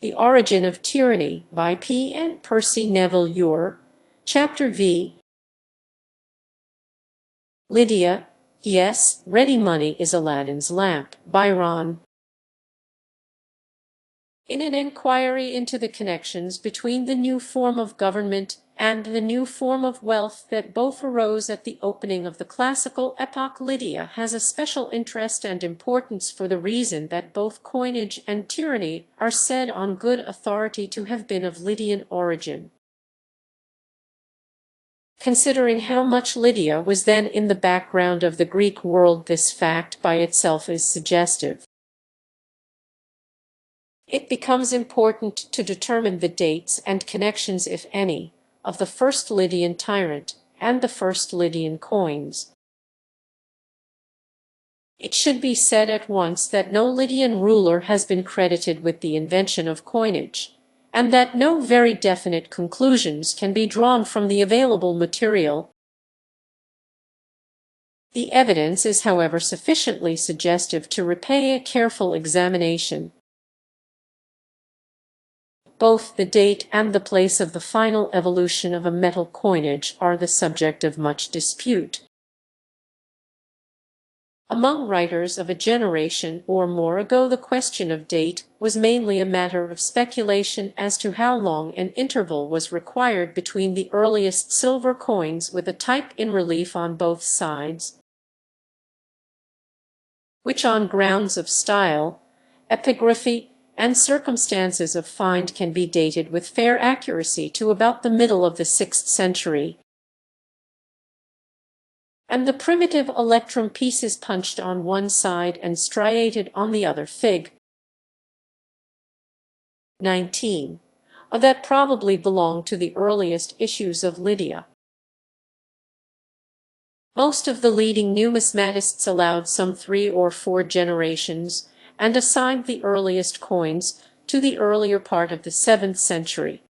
The Origin of Tyranny by P. and Percy Neville Ure, Chapter V. Lydia, yes, ready money is Aladdin's lamp, by Ron. In an inquiry into the connections between the new form of government and the new form of wealth that both arose at the opening of the classical epoch, Lydia has a special interest and importance for the reason that both coinage and tyranny are said on good authority to have been of Lydian origin. Considering how much Lydia was then in the background of the Greek world, this fact by itself is suggestive. It becomes important to determine the dates and connections, if any, of the first Lydian tyrant and the first Lydian coins. It should be said at once that no Lydian ruler has been credited with the invention of coinage, and that no very definite conclusions can be drawn from the available material. The evidence is, however, sufficiently suggestive to repay a careful examination. Both the date and the place of the final evolution of a metal coinage are the subject of much dispute. Among writers of a generation or more ago, the question of date was mainly a matter of speculation as to how long an interval was required between the earliest silver coins with a type in relief on both sides, which on grounds of style, epigraphy, and circumstances of find can be dated with fair accuracy to about the middle of the 6th century, and the primitive electrum pieces punched on one side and striated on the other, Fig. 19, that probably belong to the earliest issues of Lydia. Most of the leading numismatists allowed some 3 or 4 generations, and assigned the earliest coins to the earlier part of the 7th century.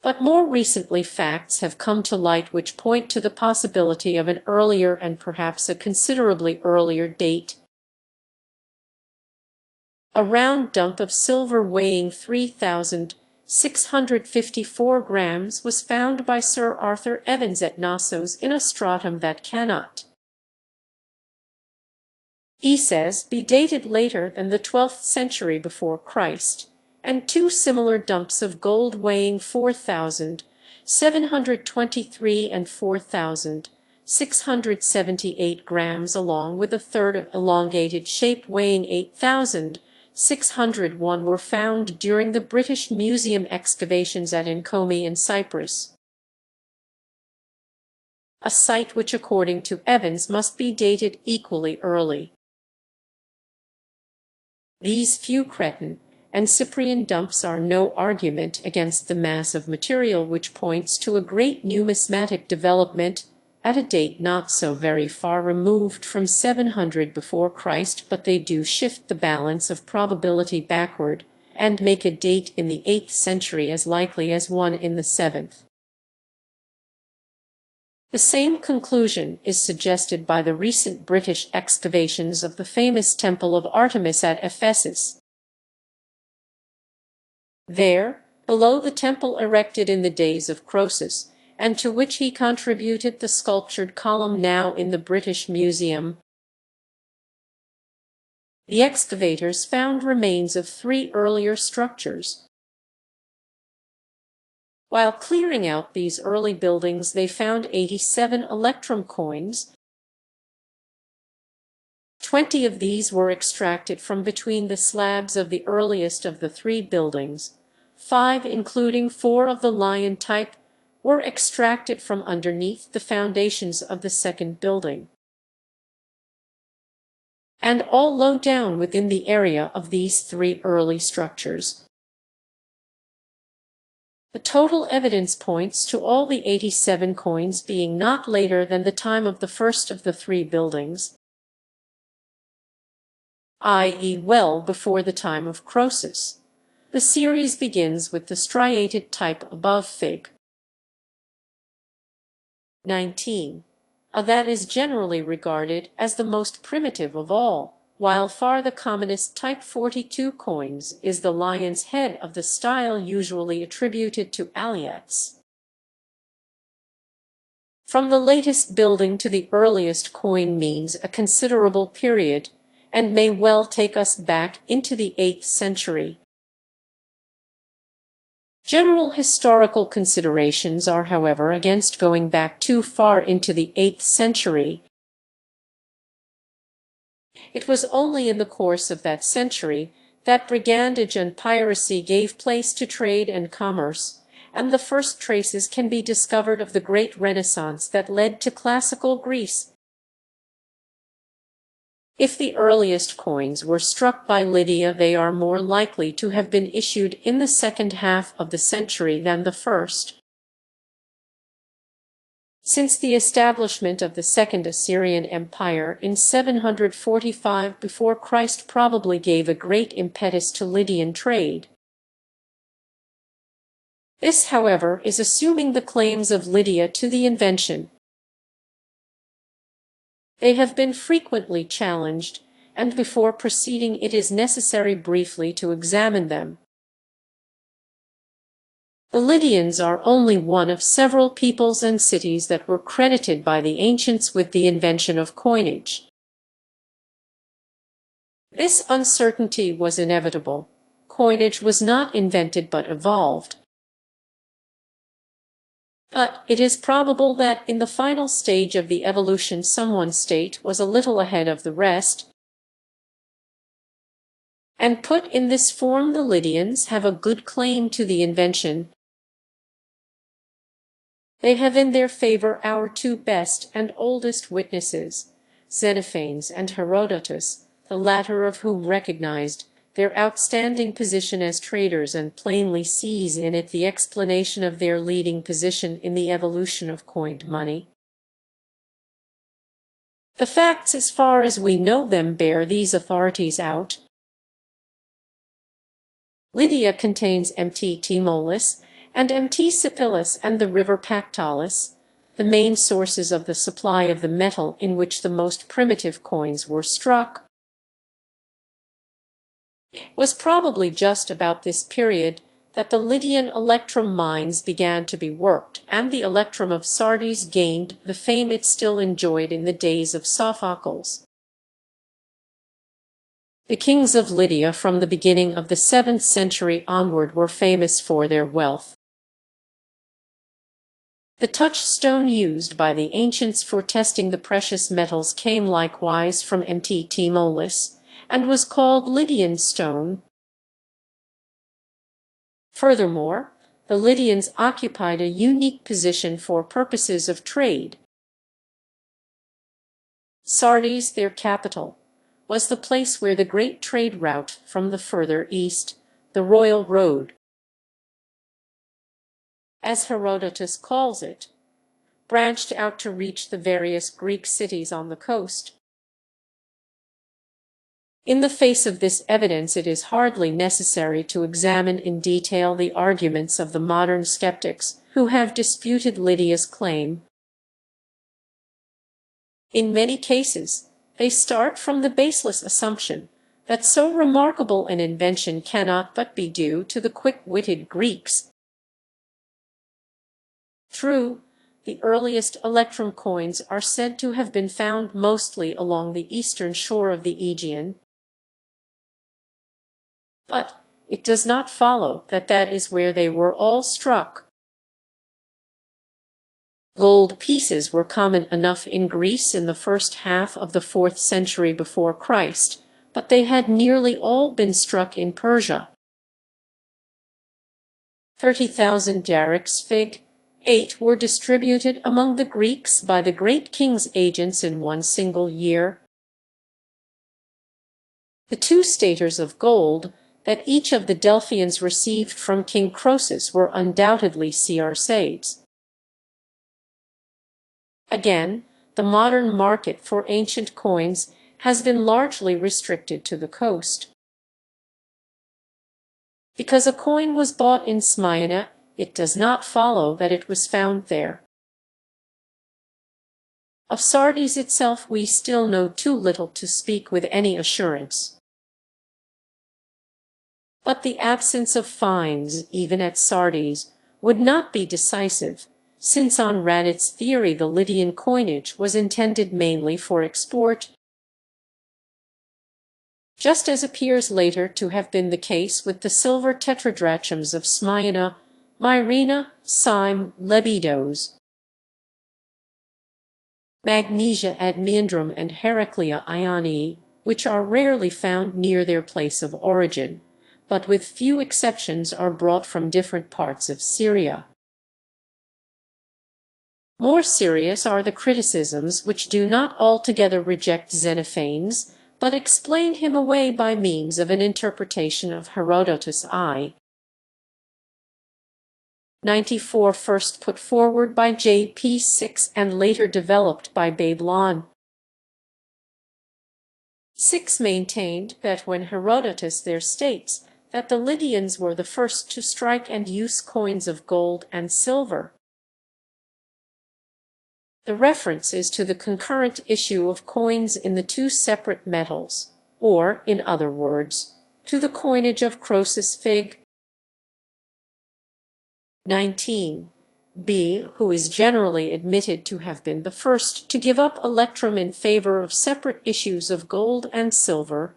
But more recently facts have come to light which point to the possibility of an earlier and perhaps a considerably earlier date. A round dump of silver weighing 3,654 grams was found by Sir Arthur Evans at Knossos in a stratum that cannot, he says, be dated later than the 12th century before Christ, and 2 similar dumps of gold weighing 4,723 and 4,678 grams, along with a third of elongated shape weighing 8,601 were found during the British Museum excavations at Enkomi in Cyprus, a site which according to Evans must be dated equally early. These few Cretan and Cyprian dumps are no argument against the mass of material which points to a great numismatic development at a date not so very far removed from 700 before Christ, but they do shift the balance of probability backward and make a date in the 8th century as likely as one in the 7th. The same conclusion is suggested by the recent British excavations of the famous Temple of Artemis at Ephesus. There, below the temple erected in the days of Croesus, and to which he contributed the sculptured column now in the British Museum, the excavators found remains of 3 earlier structures. While clearing out these early buildings, they found 87 electrum coins. 20 of these were extracted from between the slabs of the earliest of the 3 buildings. 5, including 4 of the lion type, were extracted from underneath the foundations of the 2nd building, and all low down within the area of these 3 early structures. The total evidence points to all the 87 coins being not later than the time of the first of the 3 buildings, i.e. well before the time of Croesus. The series begins with the striated type above, Fig. 19, that is generally regarded as the most primitive of all, while far the commonest Type 42 coins is the lion's head of the style usually attributed to Alyattes. From the latest building to the earliest coin means a considerable period, and may well take us back into the 8th century. General historical considerations are, however, against going back too far into the 8th century. It was only in the course of that century that brigandage and piracy gave place to trade and commerce, and the first traces can be discovered of the great Renaissance that led to classical Greece. If the earliest coins were struck by Lydia, they are more likely to have been issued in the second half of the century than the first. Since the establishment of the Second Assyrian Empire in 745 before Christ probably gave a great impetus to Lydian trade. This, however, is assuming the claims of Lydia to the invention. They have been frequently challenged, and before proceeding it is necessary briefly to examine them. The Lydians are only one of several peoples and cities that were credited by the ancients with the invention of coinage. This uncertainty was inevitable. Coinage was not invented but evolved. But it is probable that in the final stage of the evolution some one state was a little ahead of the rest, and put in this form the Lydians have a good claim to the invention. They have in their favor our two best and oldest witnesses, Xenophanes and Herodotus, the latter of whom recognized their outstanding position as traders and plainly sees in it the explanation of their leading position in the evolution of coined money. The facts, as far as we know them, bear these authorities out. Lydia contains Mt. Tmolus and Mt. Sipylus and the river Pactolus, the main sources of the supply of the metal in which the most primitive coins were struck. It was probably just about this period that the Lydian electrum mines began to be worked, and the electrum of Sardis gained the fame it still enjoyed in the days of Sophocles. The kings of Lydia from the beginning of the 7th century onward were famous for their wealth. The touchstone used by the ancients for testing the precious metals came likewise from Mt. Tmolus, and was called Lydian stone. Furthermore, the Lydians occupied a unique position for purposes of trade. Sardis, their capital, was the place where the great trade route from the further east, the Royal Road, as Herodotus calls it, branched out to reach the various Greek cities on the coast. In the face of this evidence, it is hardly necessary to examine in detail the arguments of the modern skeptics who have disputed Lydia's claim. In many cases, they start from the baseless assumption that so remarkable an invention cannot but be due to the quick-witted Greeks. True, the earliest electrum coins are said to have been found mostly along the eastern shore of the Aegean, but it does not follow that that is where they were all struck. Gold pieces were common enough in Greece in the first half of the 4th century before Christ, but they had nearly all been struck in Persia. 30,000 darics fig. 8 were distributed among the Greeks by the great king's agents in one single year. The 2 staters of gold that each of the Delphians received from King Croesus were undoubtedly searcades. Again, the modern market for ancient coins has been largely restricted to the coast. Because a coin was bought in Smyrna, it does not follow that it was found there. Of Sardes itself we still know too little to speak with any assurance. But the absence of finds, even at Sardes, would not be decisive, since on Radit's theory the Lydian coinage was intended mainly for export, just as appears later to have been the case with the silver tetradrachms of Smyrna, Myrina, Syme, Lebedos, Magnesia ad Meandrum, and Heraclea Ionii, which are rarely found near their place of origin, but with few exceptions are brought from different parts of Syria. More serious are the criticisms which do not altogether reject Xenophanes, but explain him away by means of an interpretation of Herodotus I. 94, first put forward by J.P. 6 and later developed by Babylon. 6 maintained that when Herodotus there states that the Lydians were the first to strike and use coins of gold and silver, the reference is to the concurrent issue of coins in the two separate metals, or, in other words, to the coinage of Croesus Fig. 19. B, who is generally admitted to have been the first to give up electrum in favor of separate issues of gold and silver.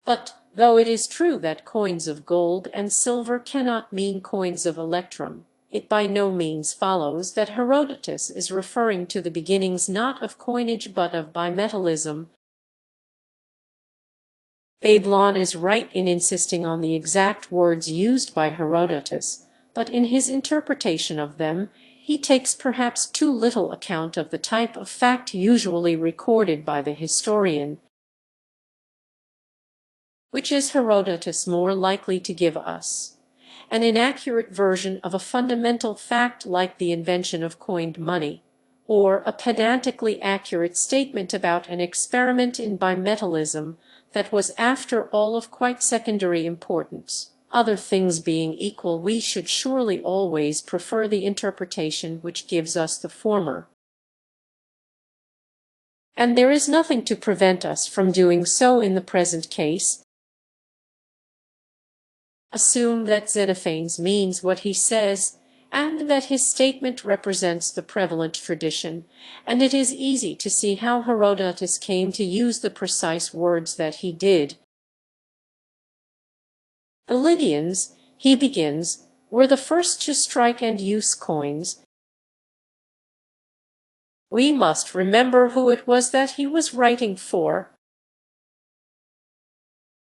But, though it is true that coins of gold and silver cannot mean coins of electrum, it by no means follows that Herodotus is referring to the beginnings not of coinage but of bimetallism. Babylon is right in insisting on the exact words used by Herodotus, but in his interpretation of them, he takes perhaps too little account of the type of fact usually recorded by the historian, which is Herodotus more likely to give us an inaccurate version of a fundamental fact like the invention of coined money, or a pedantically accurate statement about an experiment in bimetallism that was after all of quite secondary importance. Other things being equal, we should surely always prefer the interpretation which gives us the former. And there is nothing to prevent us from doing so in the present case. Assume that Xenophanes means what he says, and that his statement represents the prevalent tradition, and it is easy to see how Herodotus came to use the precise words that he did. The Lydians, he begins, were the first to strike and use coins. We must remember who it was that he was writing for.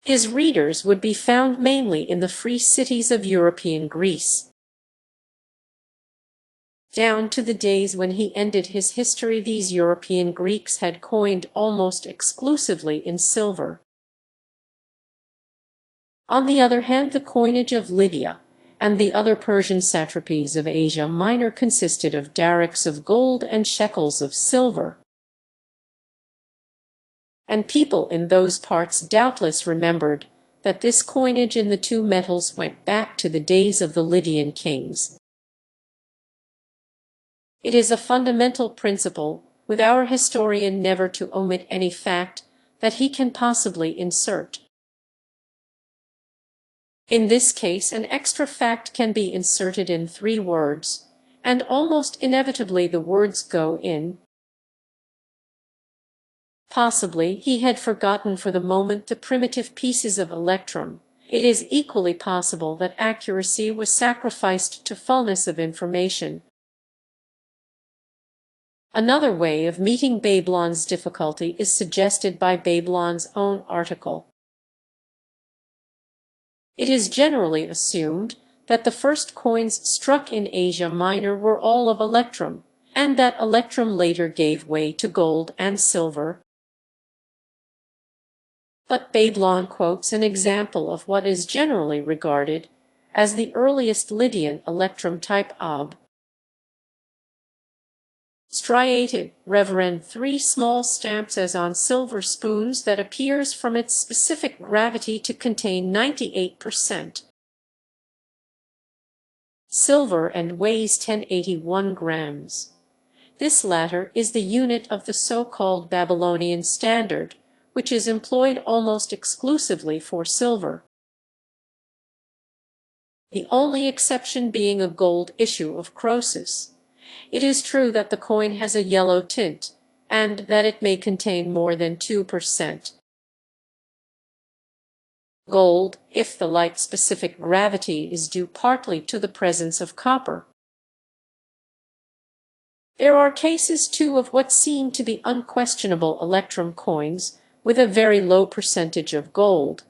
His readers would be found mainly in the free cities of European Greece. Down to the days when he ended his history, these European Greeks had coined almost exclusively in silver. On the other hand, the coinage of Lydia and the other Persian satrapies of Asia Minor consisted of darics of gold and shekels of silver. And people in those parts doubtless remembered that this coinage in the two metals went back to the days of the Lydian kings. It is a fundamental principle with our historian never to omit any fact that he can possibly insert. In this case, an extra fact can be inserted in 3 words, and almost inevitably the words go in. Possibly he had forgotten for the moment the primitive pieces of electrum. It is equally possible that accuracy was sacrificed to fullness of information. Another way of meeting Babylon's difficulty is suggested by Babylon's own article. It is generally assumed that the first coins struck in Asia Minor were all of electrum, and that electrum later gave way to gold and silver. But Babylon quotes an example of what is generally regarded as the earliest Lydian electrum type ob. Striated, Reverend 3 small stamps as on silver spoons that appears from its specific gravity to contain 98% silver and weighs 1081 grams. This latter is the unit of the so-called Babylonian standard, which is employed almost exclusively for silver, the only exception being a gold issue of Croesus. It is true that the coin has a yellow tint, and that it may contain more than 2% gold, if the light-specific gravity is due partly to the presence of copper. There are cases, too, of what seem to be unquestionable electrum coins, with a very low percentage of gold,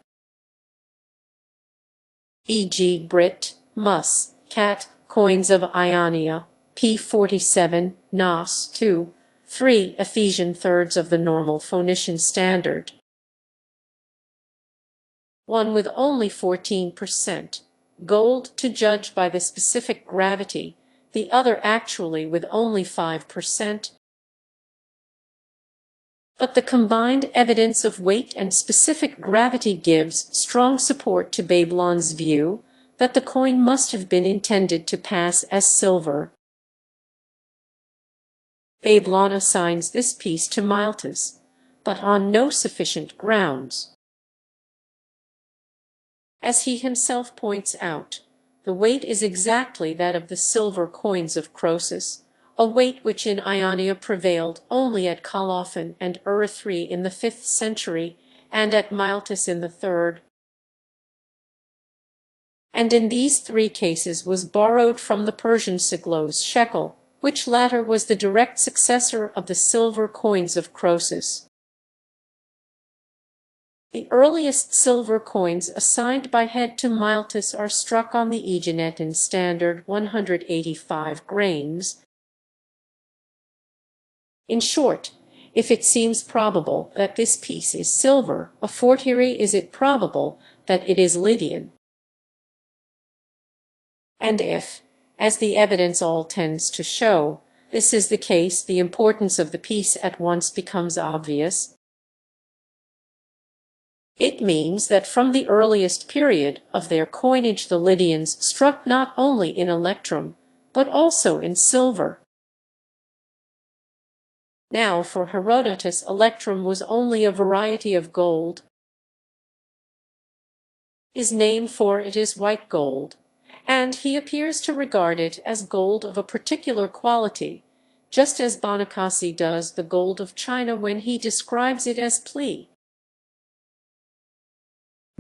e.g. Brit, Mus, Cat, coins of Ionia, p. 47, Nos. 2, 3, Ephesian thirds of the normal Phoenician standard. One with only 14% gold to judge by the specific gravity, the other actually with only 5%. But the combined evidence of weight and specific gravity gives strong support to Babylon's view that the coin must have been intended to pass as silver. Babylon assigns this piece to Miletus, but on no sufficient grounds. As he himself points out, the weight is exactly that of the silver coins of Croesus, a weight which in Ionia prevailed only at Colophon and Erythri in the 5th century, and at Miletus in the 3rd. And in these three cases was borrowed from the Persian siglos shekel, which latter was the direct successor of the silver coins of Croesus. The earliest silver coins assigned by head to Miletus are struck on the Aeginetan standard 185 grains. In short, if it seems probable that this piece is silver, a fortiori is it probable that it is Lydian. And if, as the evidence all tends to show, this is the case, the importance of the piece at once becomes obvious. It means that from the earliest period of their coinage the Lydians struck not only in electrum, but also in silver. Now for Herodotus electrum was only a variety of gold. His name for it is white gold, and he appears to regard it as gold of a particular quality, just as Bonacassi does the gold of China when he describes it as plea.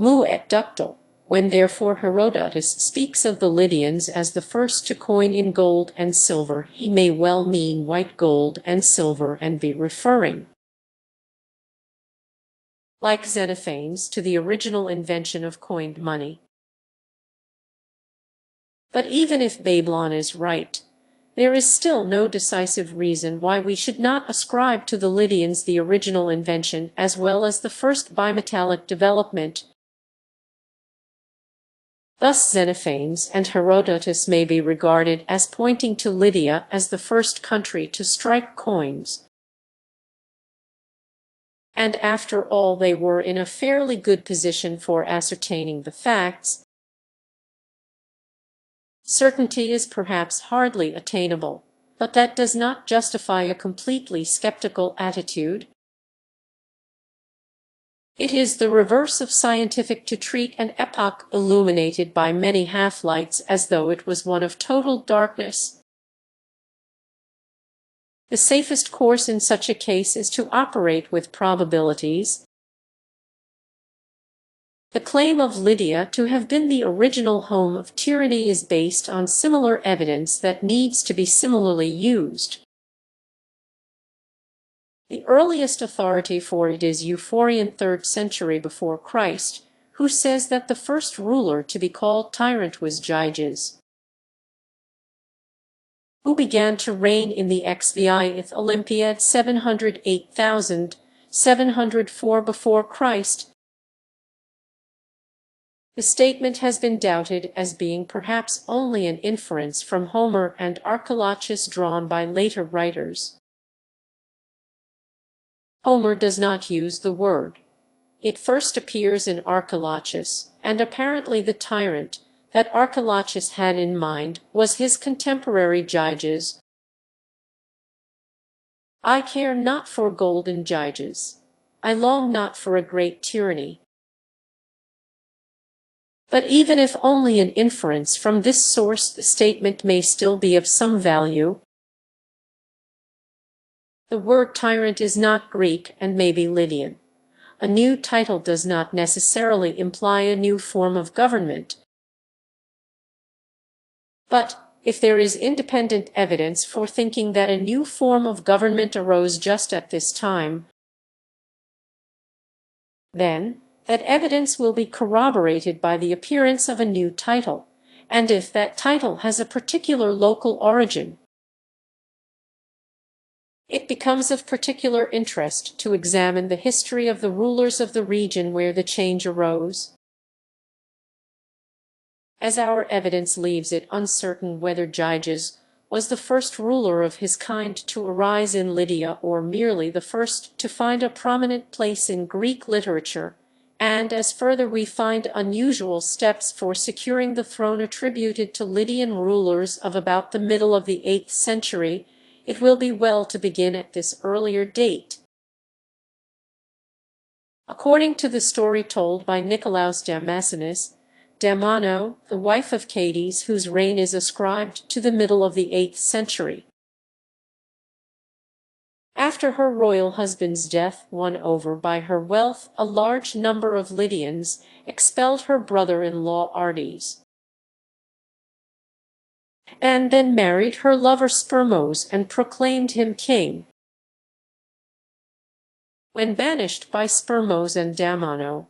Mu et ductal. When therefore Herodotus speaks of the Lydians as the first to coin in gold and silver, he may well mean white gold and silver and be referring, like Xenophanes, to the original invention of coined money. But even if Babylon is right, there is still no decisive reason why we should not ascribe to the Lydians the original invention as well as the first bimetallic development. Thus Xenophanes and Herodotus may be regarded as pointing to Lydia as the first country to strike coins. And after all they were in a fairly good position for ascertaining the facts. Certainty is perhaps hardly attainable, but that does not justify a completely skeptical attitude. It is the reverse of scientific to treat an epoch illuminated by many half-lights as though it was one of total darkness. The safest course in such a case is to operate with probabilities. The claim of Lydia to have been the original home of tyranny is based on similar evidence that needs to be similarly used. The earliest authority for it is Euphorion 3rd century before Christ, who says that the first ruler to be called tyrant was Jiges, who began to reign in the XVIth Olympiad 708,704 before Christ. The statement has been doubted as being perhaps only an inference from Homer and archaeologists drawn by later writers. Homer does not use the word. It first appears in Archaeologists, and apparently the tyrant that Archaeologists had in mind was his contemporary Jiges, I care not for golden Jiges. I long not for a great tyranny. But even if only an inference from this source, the statement may still be of some value. The word tyrant is not Greek and may be Lydian. A new title does not necessarily imply a new form of government. But if there is independent evidence for thinking that a new form of government arose just at this time, then that evidence will be corroborated by the appearance of a new title, and if that title has a particular local origin, it becomes of particular interest to examine the history of the rulers of the region where the change arose. As our evidence leaves it uncertain whether Jiges was the first ruler of his kind to arise in Lydia or merely the first to find a prominent place in Greek literature, and as further we find unusual steps for securing the throne attributed to Lydian rulers of about the middle of the 8th century, it will be well to begin at this earlier date. According to the story told by Nicolaus Damascenus, Damano, the wife of Cades, whose reign is ascribed to the middle of the 8th century. After her royal husband's death, won over by her wealth, a large number of Lydians expelled her brother-in-law Argos, and then married her lover Samos and proclaimed him king. When banished by Samos and Damano,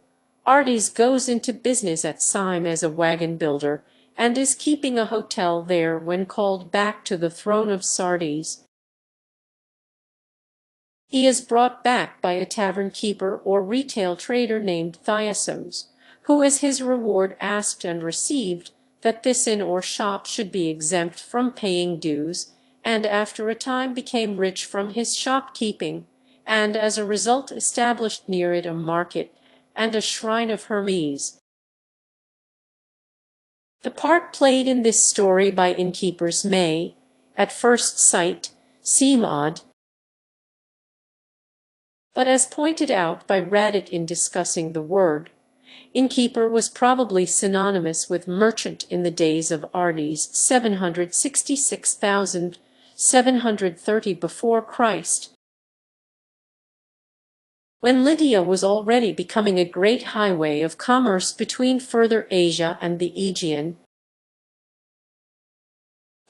Argos goes into business at Syme as a wagon builder, and is keeping a hotel there when called back to the throne of Sardes. He is brought back by a tavern keeper or retail trader named Thyasos, who as his reward asked and received that this inn or shop should be exempt from paying dues, and after a time became rich from his shopkeeping, and as a result established near it a market and a shrine of Hermes. The part played in this story by innkeepers may, at first sight, seem odd, but as pointed out by Radit in discussing the word, innkeeper was probably synonymous with merchant in the days of Argos 730 before Christ, when Lydia was already becoming a great highway of commerce between further Asia and the Aegean.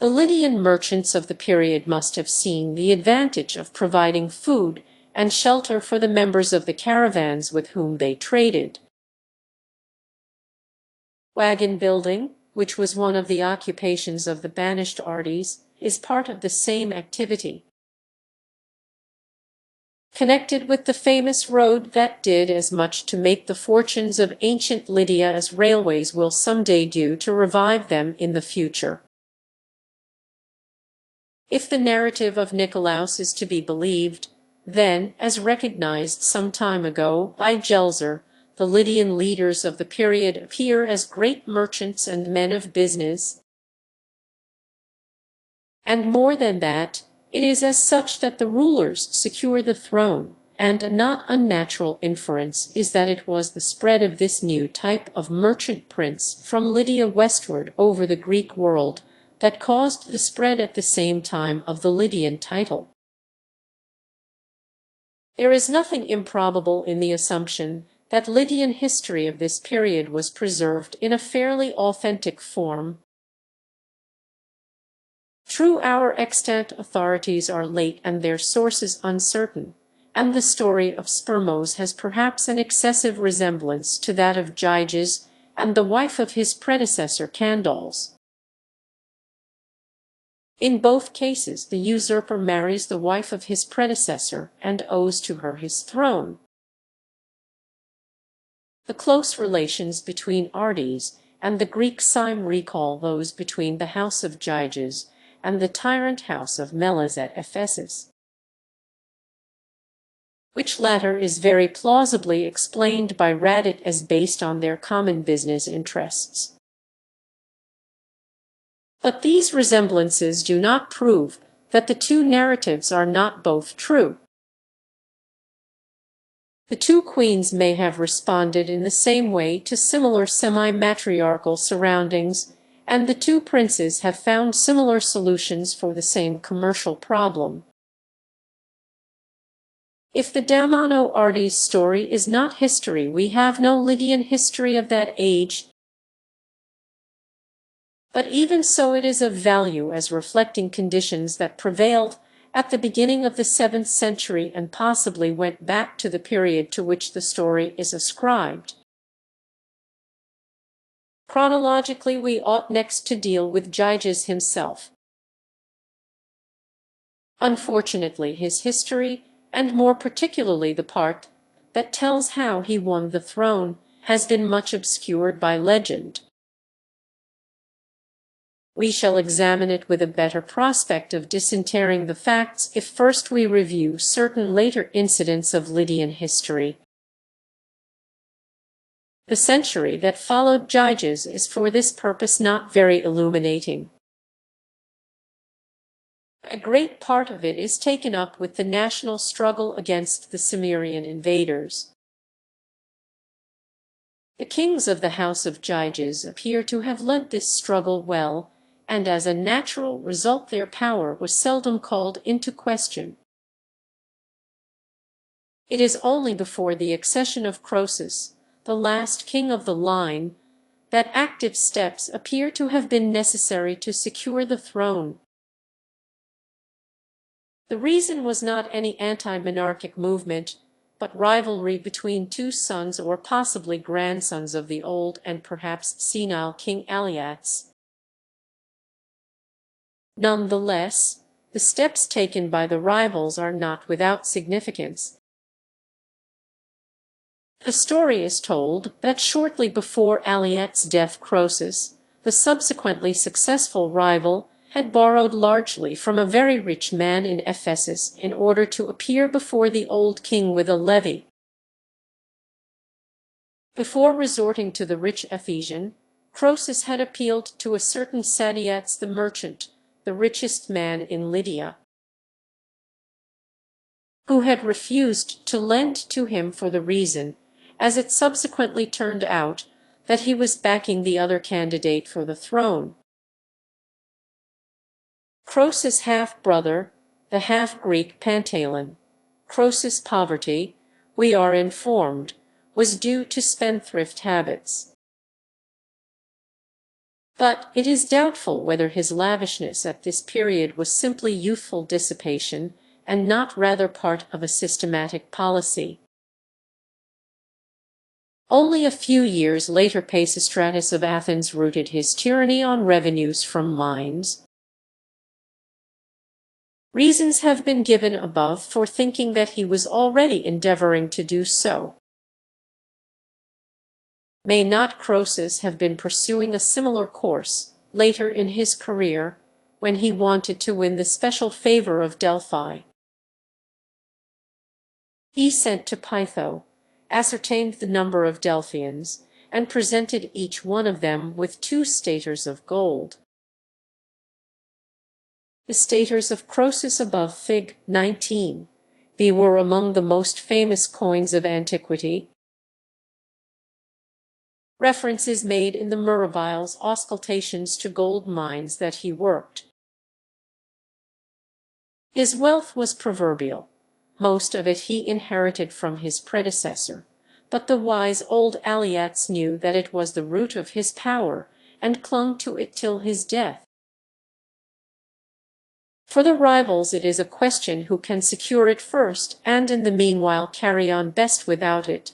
The Lydian merchants of the period must have seen the advantage of providing food and shelter for the members of the caravans with whom they traded. Wagon building, which was one of the occupations of the banished Argos, is part of the same activity. Connected with the famous road that did as much to make the fortunes of ancient Lydia as railways will someday do to revive them in the future. If the narrative of Nicolaus is to be believed, then, as recognized some time ago by Gelser, the Lydian leaders of the period appear as great merchants and men of business. And more than that, it is as such that the rulers secure the throne, and a not unnatural inference is that it was the spread of this new type of merchant prince from Lydia westward over the Greek world that caused the spread at the same time of the Lydian title. There is nothing improbable in the assumption that Lydian history of this period was preserved in a fairly authentic form. True, our extant authorities are late and their sources uncertain, and the story of Samos has perhaps an excessive resemblance to that of Jiges and the wife of his predecessor Candace. In both cases, the usurper marries the wife of his predecessor and owes to her his throne. The close relations between Argos and the Greek Syme recall those between the house of Jiges and the tyrant house of Miletus at Ephesus, which latter is very plausibly explained by Radit as based on their common business interests. But these resemblances do not prove that the two narratives are not both true. The two queens may have responded in the same way to similar semi-matriarchal surroundings, and the two princes have found similar solutions for the same commercial problem. If the Damano Ardes story is not history, we have no Lydian history of that age. But even so, it is of value as reflecting conditions that prevailed at the beginning of the 7th century and possibly went back to the period to which the story is ascribed. Chronologically, we ought next to deal with Jiges himself. Unfortunately, his history, and more particularly the part that tells how he won the throne, has been much obscured by legend. We shall examine it with a better prospect of disinterring the facts if first we review certain later incidents of Lydian history. The century that followed Jiges is for this purpose not very illuminating. A great part of it is taken up with the national struggle against the Sumerian invaders. The kings of the house of Jiges appear to have led this struggle well, and as a natural result their power was seldom called into question. It is only before the accession of Croesus, the last king of the line, that active steps appear to have been necessary to secure the throne. The reason was not any anti-monarchic movement, but rivalry between two sons or possibly grandsons of the old and perhaps senile King Aliats. Nonetheless, the steps taken by the rivals are not without significance. The story is told that shortly before Aliat's death, Croesus, the subsequently successful rival, had borrowed largely from a very rich man in Ephesus in order to appear before the old king with a levy. Before resorting to the rich Ephesian, Croesus had appealed to a certain Sadiates the merchant, the richest man in Lydia, who had refused to lend to him for the reason, as it subsequently turned out, that he was backing the other candidate for the throne. Croesus' half-brother, the half-Greek Pantalon, Croesus' poverty, we are informed, was due to spendthrift habits. But it is doubtful whether his lavishness at this period was simply youthful dissipation, and not rather part of a systematic policy. Only a few years later Pisistratus of Athens rooted his tyranny on revenues from mines. Reasons have been given above for thinking that he was already endeavoring to do so. May not Croesus have been pursuing a similar course, later in his career, when he wanted to win the special favor of Delphi? He sent to Pytho, ascertained the number of Delphians, and presented each one of them with 2 staters of gold. The staters of Croesus above Fig. 19 b were among the most famous coins of antiquity. Reference is made in the Murabile's auscultations to gold mines that he worked. His wealth was proverbial. Most of it he inherited from his predecessor, but the wise old Aliats knew that it was the root of his power, and clung to it till his death. For the rivals it is a question who can secure it first, and in the meanwhile carry on best without it.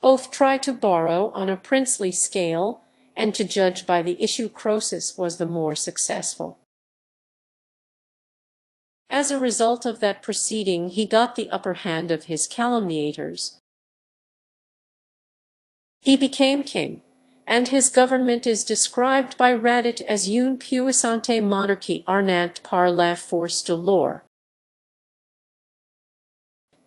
Both try to borrow on a princely scale, and to judge by the issue Croesus was the more successful. As a result of that proceeding he got the upper hand of his calumniators. He became king, and his government is described by Radit as une puissante monarchie ornante par la force de l'or.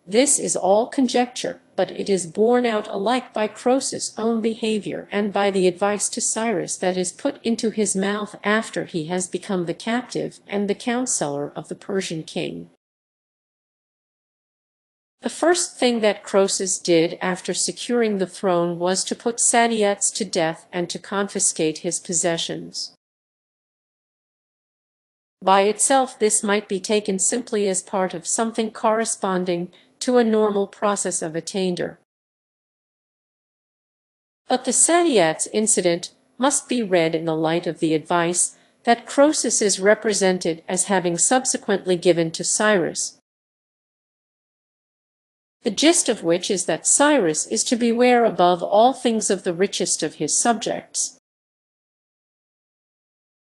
This is all conjecture, but it is borne out alike by Croesus' own behavior and by the advice to Cyrus that is put into his mouth after he has become the captive and the counsellor of the Persian king. The first thing that Croesus did after securing the throne was to put Sadeates to death and to confiscate his possessions. By itself, this might be taken simply as part of something corresponding to a normal process of attainder. But the Sadeates incident must be read in the light of the advice that Croesus is represented as having subsequently given to Cyrus, the gist of which is that Cyrus is to beware above all things of the richest of his subjects.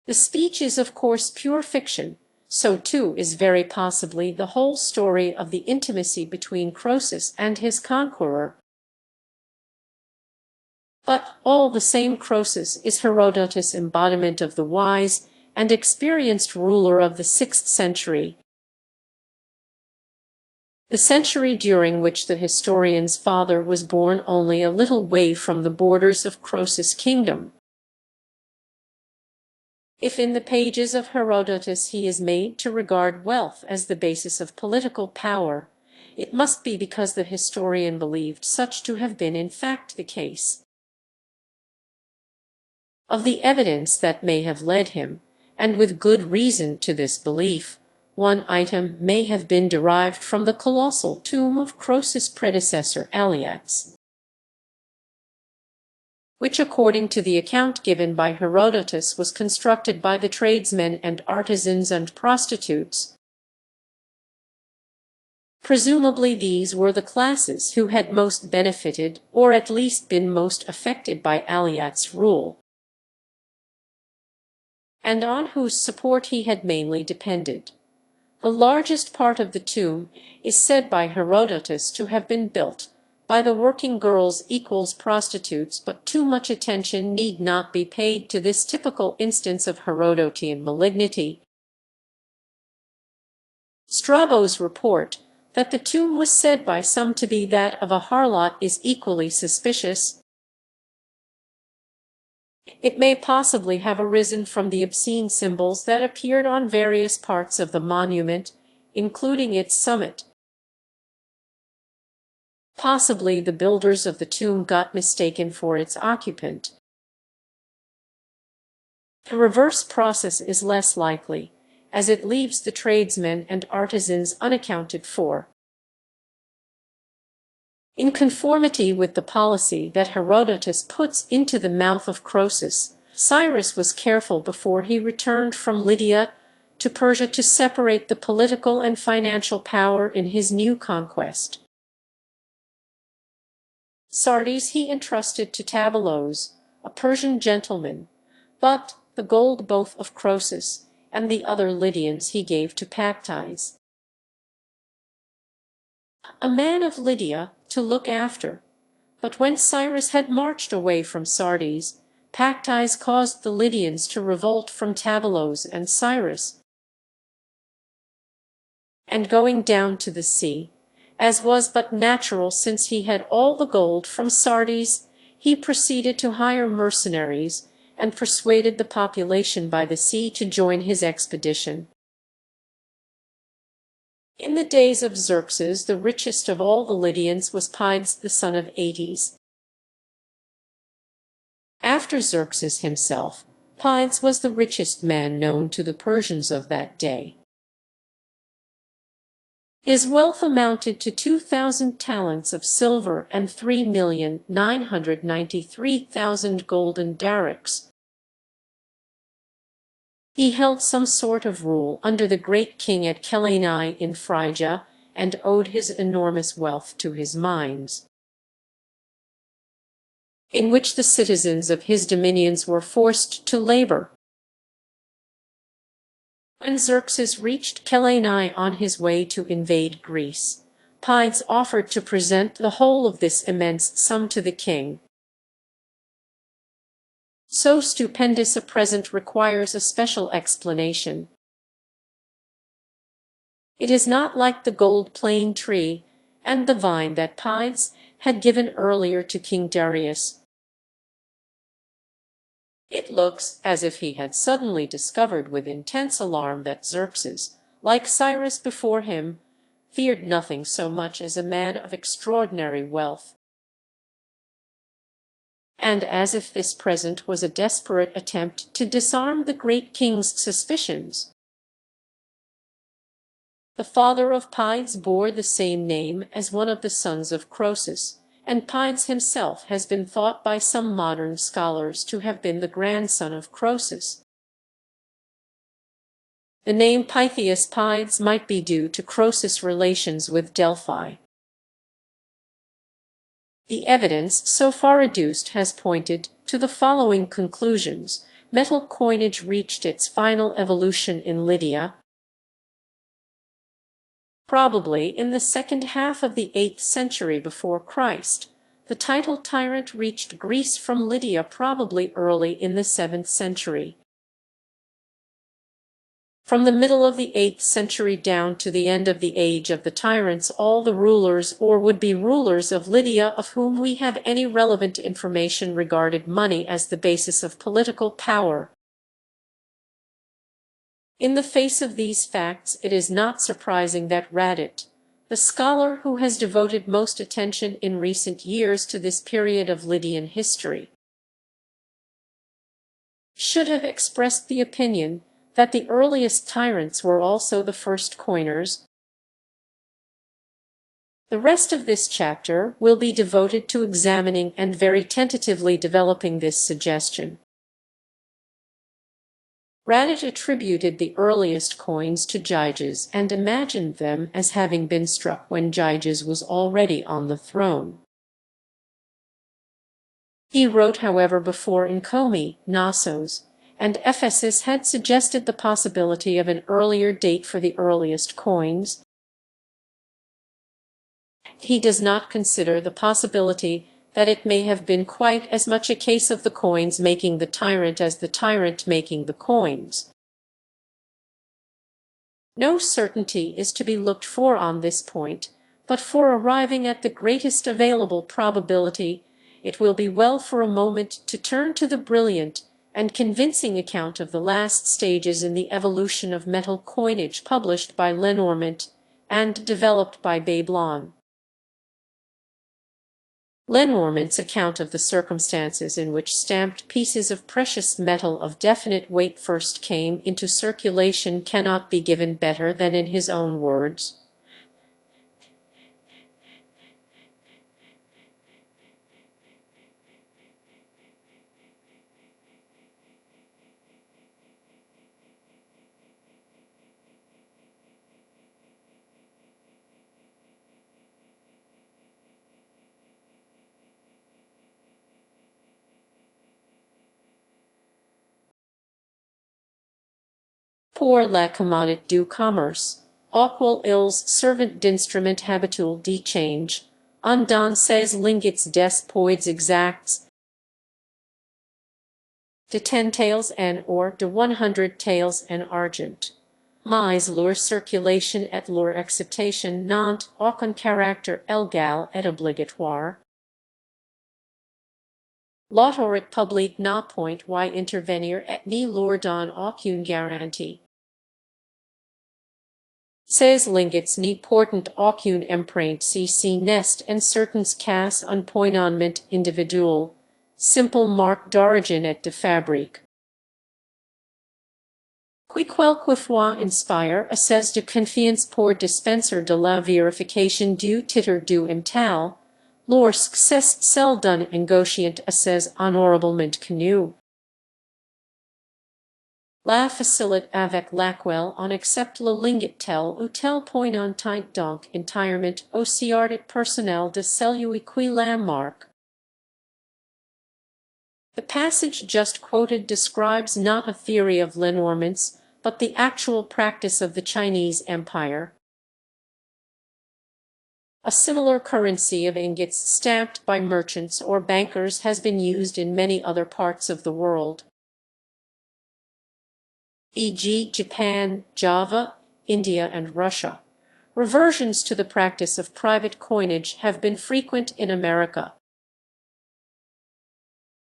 The speech is of course pure fiction, so too is very possibly the whole story of the intimacy between Croesus and his conqueror. But all the same, Croesus is Herodotus' embodiment of the wise and experienced ruler of the 6th century, the century during which the historian's father was born only a little way from the borders of Croesus' kingdom. If in the pages of Herodotus he is made to regard wealth as the basis of political power, it must be because the historian believed such to have been in fact the case. Of the evidence that may have led him, and with good reason, to this belief, one item may have been derived from the colossal tomb of Croesus' predecessor Aliax, which, according to the account given by Herodotus, was constructed by the tradesmen and artisans and prostitutes. Presumably these were the classes who had most benefited, or at least been most affected by Aliax's rule, and on whose support he had mainly depended. The largest part of the tomb is said by Herodotus to have been built by the working girls equals prostitutes, but too much attention need not be paid to this typical instance of Herodotian malignity. Strabo's report that the tomb was said by some to be that of a harlot is equally suspicious. It may possibly have arisen from the obscene symbols that appeared on various parts of the monument, including its summit. Possibly the builders of the tomb got mistaken for its occupant. The reverse process is less likely, as it leaves the tradesmen and artisans unaccounted for. In conformity with the policy that Herodotus puts into the mouth of Croesus, Cyrus was careful before he returned from Lydia to Persia to separate the political and financial power in his new conquest. Sardes he entrusted to Tabalos, a Persian gentleman, but the gold both of Croesus and the other Lydians he gave to Pactyes, a man of Lydia, to look after. But when Cyrus had marched away from Sardes, Pactyes caused the Lydians to revolt from Tabalos and Cyrus, and going down to the sea, as was but natural since he had all the gold from Sardes, he proceeded to hire mercenaries and persuaded the population by the sea to join his expedition. In the days of Xerxes, the richest of all the Lydians was Pides the son of Aetes. After Xerxes himself, Pides was the richest man known to the Persians of that day. His wealth amounted to 2,000 talents of silver and 3,993,000 golden darics. He held some sort of rule under the great king at Tyranny in Phrygia, and owed his enormous wealth to his mines, in which the citizens of his dominions were forced to labor. When Xerxes reached Tyranny on his way to invade Greece, Pides offered to present the whole of this immense sum to the king. So stupendous a present requires a special explanation. It is not like the gold plane tree and the vine that Pides had given earlier to King Darius. It looks as if he had suddenly discovered with intense alarm that Xerxes, like Cyrus before him, feared nothing so much as a man of extraordinary wealth, and as if this present was a desperate attempt to disarm the great king's suspicions. The father of Pides bore the same name as one of the sons of Croesus, and Pides himself has been thought by some modern scholars to have been the grandson of Croesus. The name Pythias Pides might be due to Croesus' relations with Delphi. The evidence so far adduced has pointed to the following conclusions. Metal coinage reached its final evolution in Lydia, probably in the second half of the 8th century before Christ. The title tyrant reached Greece from Lydia probably early in the 7th century. From the middle of the 8th century down to the end of the age of the tyrants, all the rulers or would-be rulers of Lydia of whom we have any relevant information regarded money as the basis of political power. In the face of these facts, it is not surprising that Radit, the scholar who has devoted most attention in recent years to this period of Lydian history, should have expressed the opinion that the earliest tyrants were also the first coiners. The rest of this chapter will be devoted to examining and very tentatively developing this suggestion. Radit attributed the earliest coins to Jiges and imagined them as having been struck when Jiges was already on the throne. He wrote, however, before Encomi, Knossos, and Ephesus had suggested the possibility of an earlier date for the earliest coins. He does not consider the possibility that it may have been quite as much a case of the coins making the tyrant as the tyrant making the coins. No certainty is to be looked for on this point, but for arriving at the greatest available probability, it will be well for a moment to turn to the brilliant and convincing account of the last stages in the evolution of metal coinage published by Lenormant and developed by Babylon. Lenormant's account of the circumstances in which stamped pieces of precious metal of definite weight first came into circulation cannot be given better than in his own words. Pour la commodite du commerce, auquel ils servent d'instrument habituel d'échange, en dans ses lingots des poids exacts, de 10 taels en or de 100 taels en argent. Mais leur circulation et leur acceptation n'ont aucun caractère égal et obligatoire. L'autorité publique n'a point y intervenir et ni leur donne aucune garantie. Ces lingots n'y portent aucune empreinte si n'est en certains cas un poignonnement individuel, simple marque d'origine et de fabrique. Qui quelquefois inspire assez de confiance pour dispenser de la vérification du titre du imtal, lorsque c'est celle d'un négociant assez honorablement connu. La facilité avec laquelle on accepte le lingot tel ou tel point on tient donc entièrement au ciartit personnel de celui qui la marque. The passage just quoted describes not a theory of Lenormant's, but the actual practice of the Chinese Empire. A similar currency of ingots stamped by merchants or bankers has been used in many other parts of the world, e.g. Japan, Java, India, and Russia. reversions to the practice of private coinage have been frequent in America.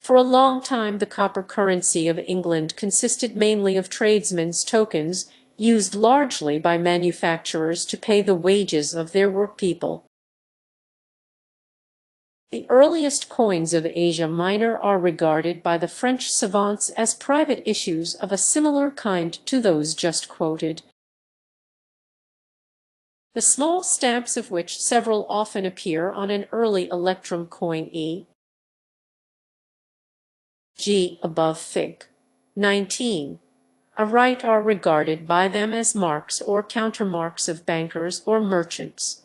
For a long time the copper currency of England consisted mainly of tradesmen's tokens, used largely by manufacturers to pay the wages of their workpeople. The earliest coins of Asia Minor are regarded by the French savants as private issues of a similar kind to those just quoted, the small stamps of which several often appear on an early electrum coin E. G above Fig. 19. Aright are regarded by them as marks or countermarks of bankers or merchants.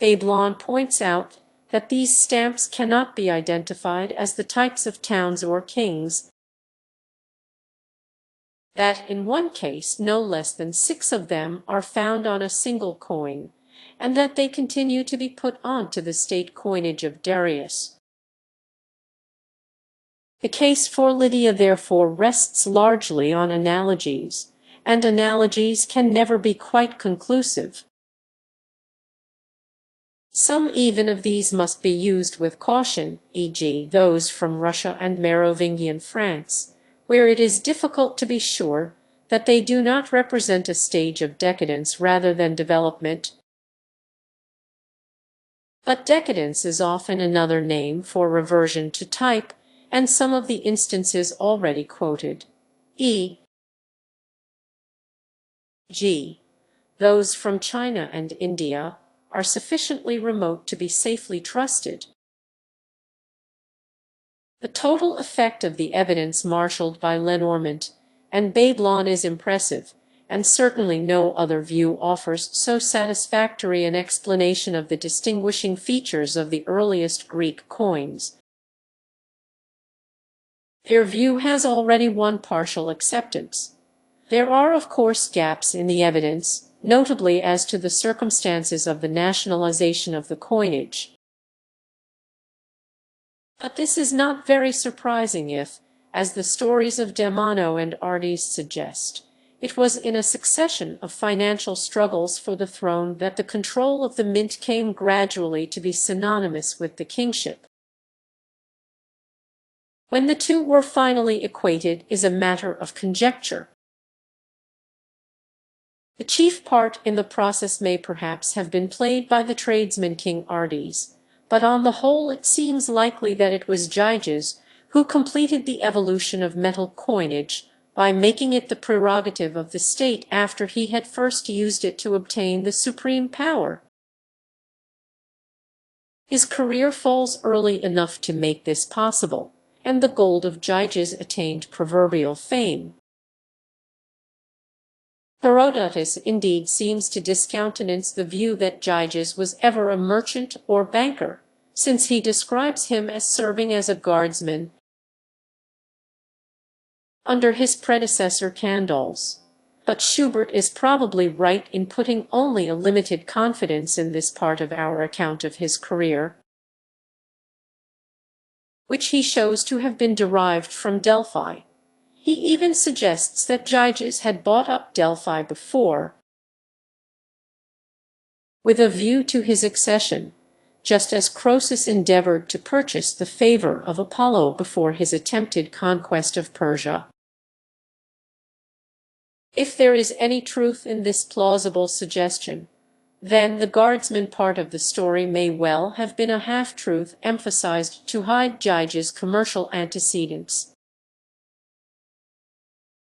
Fablon points out that these stamps cannot be identified as the types of towns or kings, that in one case no less than 6 of them are found on a single coin, and that they continue to be put on to the state coinage of Darius. The case for Lydia therefore rests largely on analogies, and analogies can never be quite conclusive. Some even of these must be used with caution, e.g. those from Russia and Merovingian France, where it is difficult to be sure that they do not represent a stage of decadence rather than development. But decadence is often another name for reversion to type, and some of the instances already quoted, e.g. those from China and India, are sufficiently remote to be safely trusted. The total effect of the evidence marshalled by Lenormant and Fablon is impressive, and certainly no other view offers so satisfactory an explanation of the distinguishing features of the earliest Greek coins. Their view has already won partial acceptance. There are of course gaps in the evidence, notably as to the circumstances of the nationalization of the coinage. But this is not very surprising if, as the stories of Damano and Argos suggest, it was in a succession of financial struggles for the throne that the control of the mint came gradually to be synonymous with the kingship. When the two were finally equated is a matter of conjecture. The chief part in the process may perhaps have been played by the tradesman King Argos, but on the whole it seems likely that it was Jiges who completed the evolution of metal coinage by making it the prerogative of the state after he had first used it to obtain the supreme power. His career falls early enough to make this possible, and the gold of Jiges attained proverbial fame. Herodotus indeed seems to discountenance the view that Jiges was ever a merchant or banker, since he describes him as serving as a guardsman under his predecessor Candalos. But Schubert is probably right in putting only a limited confidence in this part of our account of his career, which he shows to have been derived from Delphi. He even suggests that Jiges had bought up Delphi before, with a view to his accession, just as Croesus endeavored to purchase the favor of Apollo before his attempted conquest of Persia. If there is any truth in this plausible suggestion, then the guardsman part of the story may well have been a half-truth emphasized to hide Jiges' commercial antecedents.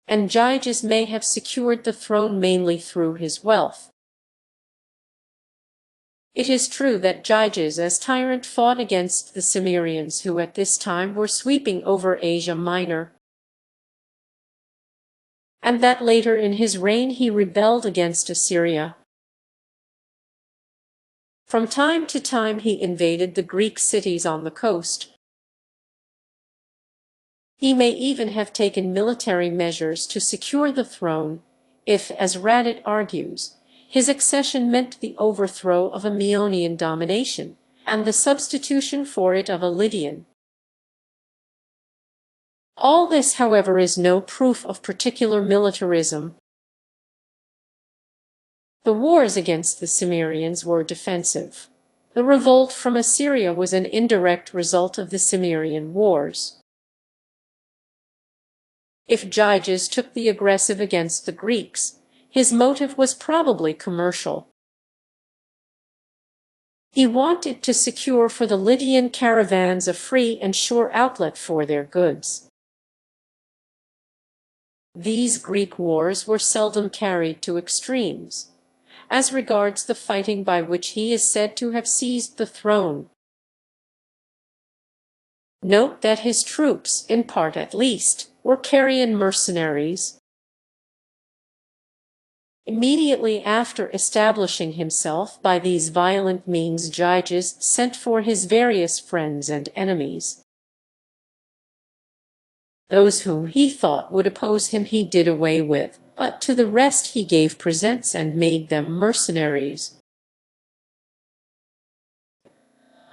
And Jiges may have secured the throne mainly through his wealth. It is true that Jiges as tyrant fought against the Sumerians who at this time were sweeping over Asia Minor, and that later in his reign he rebelled against Assyria. From time to time he invaded the Greek cities on the coast. He may even have taken military measures to secure the throne, if, as Radit argues, his accession meant the overthrow of a Meonian domination, and the substitution for it of a Lydian. All this, however, is no proof of particular militarism, The wars against the Sumerians were defensive. The revolt from Assyria was an indirect result of the Sumerian wars. If Jiges took the aggressive against the Greeks, his motive was probably commercial. He wanted to secure for the Lydian caravans a free and sure outlet for their goods. These Greek wars were seldom carried to extremes, as regards the fighting by which he is said to have seized the throne. Note that his troops, in part at least, were Carian mercenaries. Immediately after establishing himself by these violent means, Jiges sent for his various friends and enemies. Those whom he thought would oppose him he did away with, but to the rest he gave presents and made them mercenaries.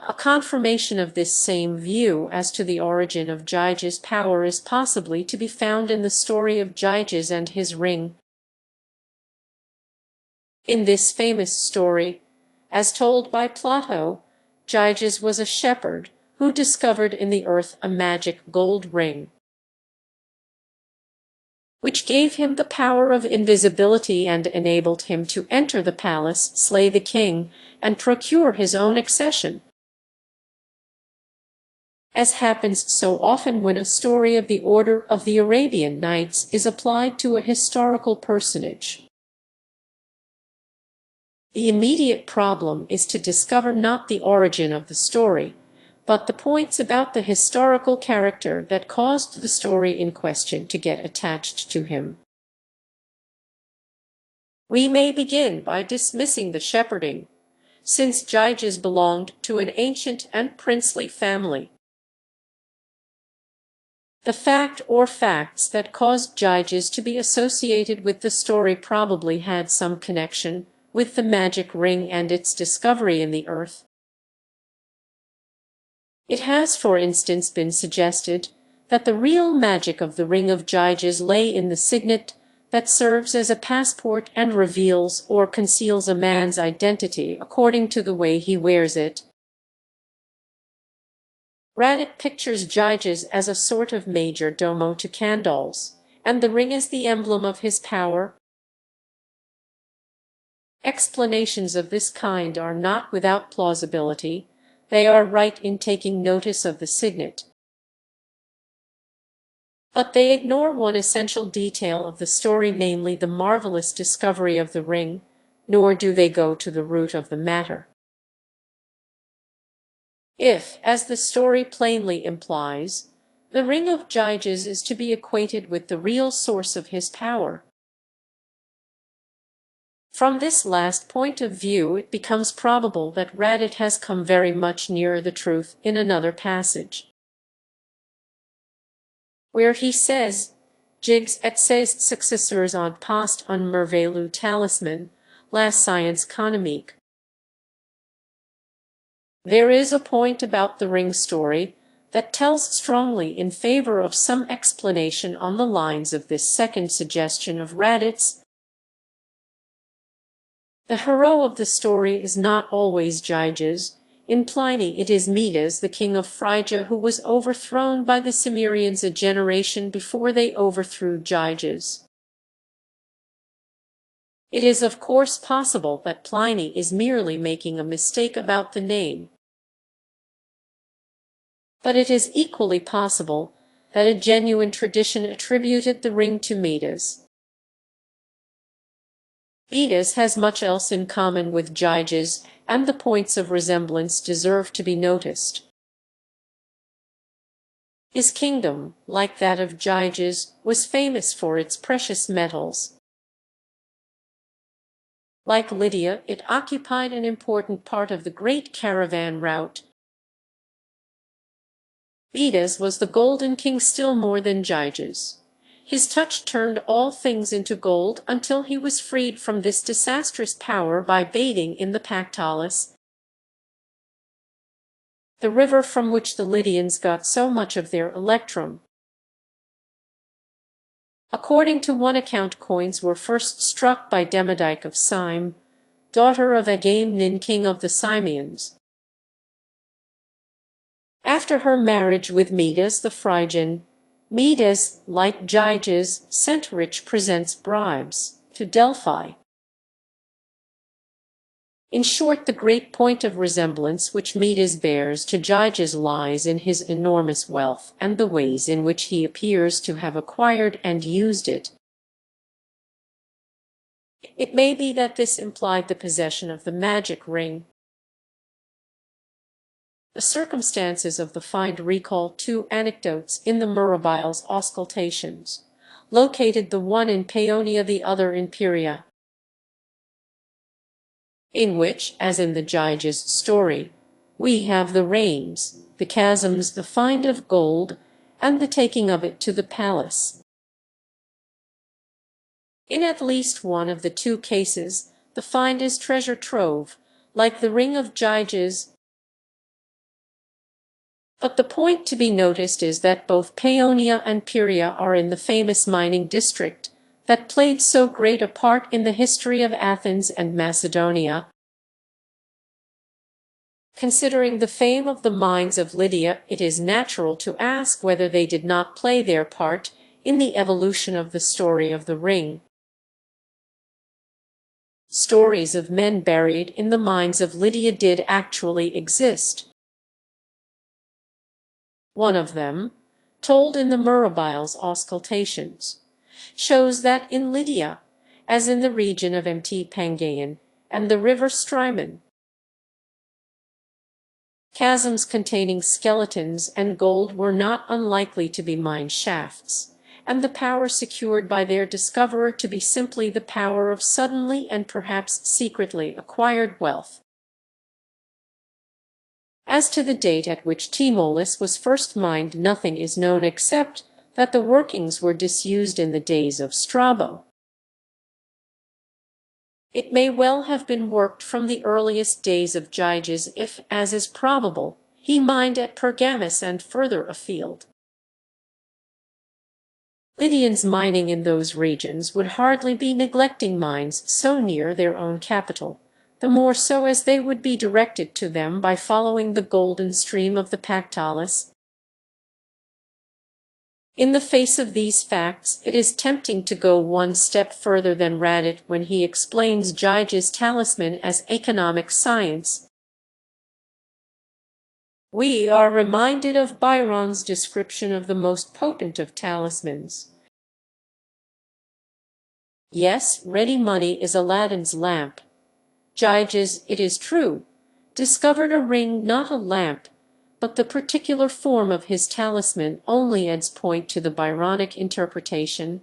A confirmation of this same view as to the origin of Jiges' power is possibly to be found in the story of Jiges and his ring. In this famous story, as told by Plato, Jiges was a shepherd who discovered in the earth a magic gold ring, which gave him the power of invisibility and enabled him to enter the palace, slay the king, and procure his own accession. As happens so often when a story of the order of the Arabian Nights is applied to a historical personage, the immediate problem is to discover not the origin of the story, but the points about the historical character that caused the story in question to get attached to him. We may begin by dismissing the shepherding, since Jiges belonged to an ancient and princely family. The fact or facts that caused Jiges to be associated with the story probably had some connection with the magic ring and its discovery in the earth. It has, for instance, been suggested that the real magic of the ring of Jiges lay in the signet that serves as a passport and reveals or conceals a man's identity according to the way he wears it. Radit pictures Jiges as a sort of major domo to Candols, and the ring as the emblem of his power. Explanations of this kind are not without plausibility. They are right in taking notice of the signet, but they ignore one essential detail of the story, namely the marvelous discovery of the ring, nor do they go to the root of the matter. If, as the story plainly implies, the ring of Jiges is to be equated with the real source of his power, from this last point of view it becomes probable that Radit has come very much nearer the truth in another passage, where he says, Jiges et ses successeurs ont post un merveilleux talisman, la science canonique. There is a point about the ring story that tells strongly in favor of some explanation on the lines of this second suggestion of Radit's. The hero of the story is not always Jiges. In Pliny it is Miletus, the king of Phrygia, who was overthrown by the Sumerians a generation before they overthrew Jiges. It is of course possible that Pliny is merely making a mistake about the name, but it is equally possible that a genuine tradition attributed the ring to Miletus. Miletus has much else in common with Jiges, and the points of resemblance deserve to be noticed. His kingdom, like that of Jiges, was famous for its precious metals. Like Lydia, it occupied an important part of the great caravan route. Miletus was the golden king still more than Jiges. His touch turned all things into gold until he was freed from this disastrous power by bathing in the Pactolus, the river from which the Lydians got so much of their electrum. According to one account, coins were first struck by Demodike of Cyme, daughter of Agamemnon, king of the Simians, after her marriage with Miletus the Phrygian. Miletus, like Jiges, sent rich presents bribes to Delphi. In short, the great point of resemblance which Miletus bears to Jiges lies in his enormous wealth and the ways in which he appears to have acquired and used it. It may be that this implied the possession of the magic ring. The circumstances of the find recall two anecdotes in the Murabiles auscultations, located the one in Paeonia, the other in Pieria, in which, as in the Jiges story, we have the rains, the chasms, the find of gold, and the taking of it to the palace. In at least one of the two cases, the find is treasure trove, like the ring of Jiges. But the point to be noticed is that both Paeonia and Pieria are in the famous mining district that played so great a part in the history of Athens and Macedonia. Considering the fame of the mines of Lydia, it is natural to ask whether they did not play their part in the evolution of the story of the ring. Stories of men buried in the mines of Lydia did actually exist. One of them, told in the Murabiles auscultations, shows that in Lydia, as in the region of Mt. Pangaean and the river Strymon, chasms containing skeletons and gold were not unlikely to be mine shafts, and the power secured by their discoverer to be simply the power of suddenly and perhaps secretly acquired wealth. As to the date at which Tmolus was first mined, nothing is known except that the workings were disused in the days of Strabo. It may well have been worked from the earliest days of Jiges if, as is probable, he mined at Pergamus and further afield. Lydians mining in those regions would hardly be neglecting mines so near their own capital, the more so as they would be directed to them by following the golden stream of the Pactolus. In the face of these facts, it is tempting to go one step further than Radit when he explains Jiges' talisman as economic science. We are reminded of Byron's description of the most potent of talismans. Yes, ready money is Aladdin's lamp. Jiges, it is true, discovered a ring, not a lamp, but the particular form of his talisman only adds point to the Byronic interpretation.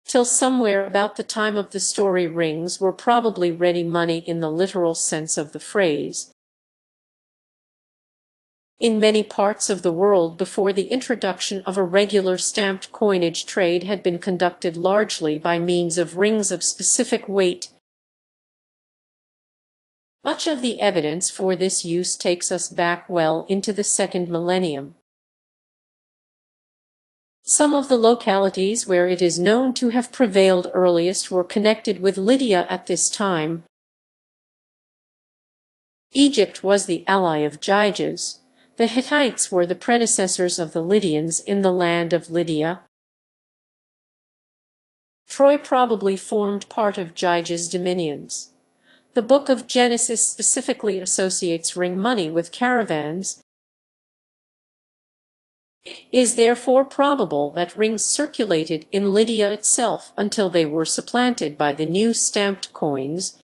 Till somewhere about the time of the story, rings were probably ready money in the literal sense of the phrase. In many parts of the world before the introduction of a regular stamped coinage, trade had been conducted largely by means of rings of specific weight. Much of the evidence for this use takes us back well into the second millennium. Some of the localities where it is known to have prevailed earliest were connected with Lydia at this time. Egypt was the ally of Jiges. The Hittites were the predecessors of the Lydians in the land of Lydia. Troy probably formed part of Jiges' dominions. The Book of Genesis specifically associates ring money with caravans. It is therefore probable that rings circulated in Lydia itself until they were supplanted by the new stamped coins,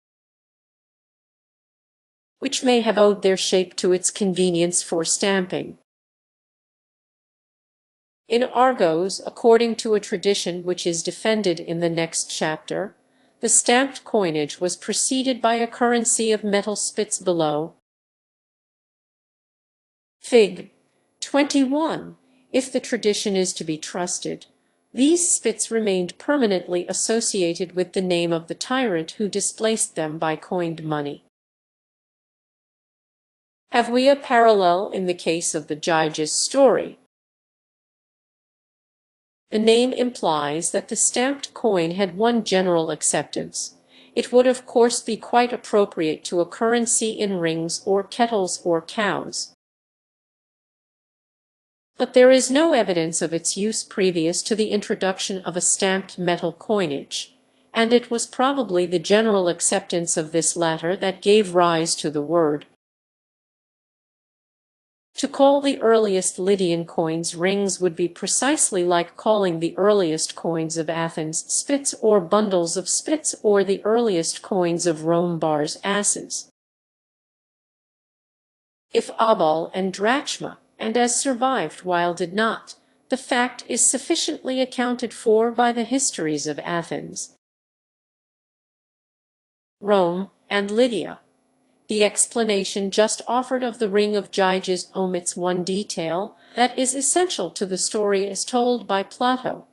which may have owed their shape to its convenience for stamping. In Argos, according to a tradition which is defended in the next chapter, the stamped coinage was preceded by a currency of metal spits below. Fig. 21. If the tradition is to be trusted, these spits remained permanently associated with the name of the tyrant who displaced them by coined money. Have we a parallel in the case of the Jiges story? The name implies that the stamped coin had won general acceptance. It would of course be quite appropriate to a currency in rings or kettles or cows. But there is no evidence of its use previous to the introduction of a stamped metal coinage, and it was probably the general acceptance of this latter that gave rise to the word. To call the earliest Lydian coins rings would be precisely like calling the earliest coins of Athens spits or bundles of spits, or the earliest coins of Rome bars asses. If obol and drachma and as survived while did not, the fact is sufficiently accounted for by the histories of Athens, Rome, and Lydia. The explanation just offered of the ring of Jiges omits one detail that is essential to the story as told by Plato.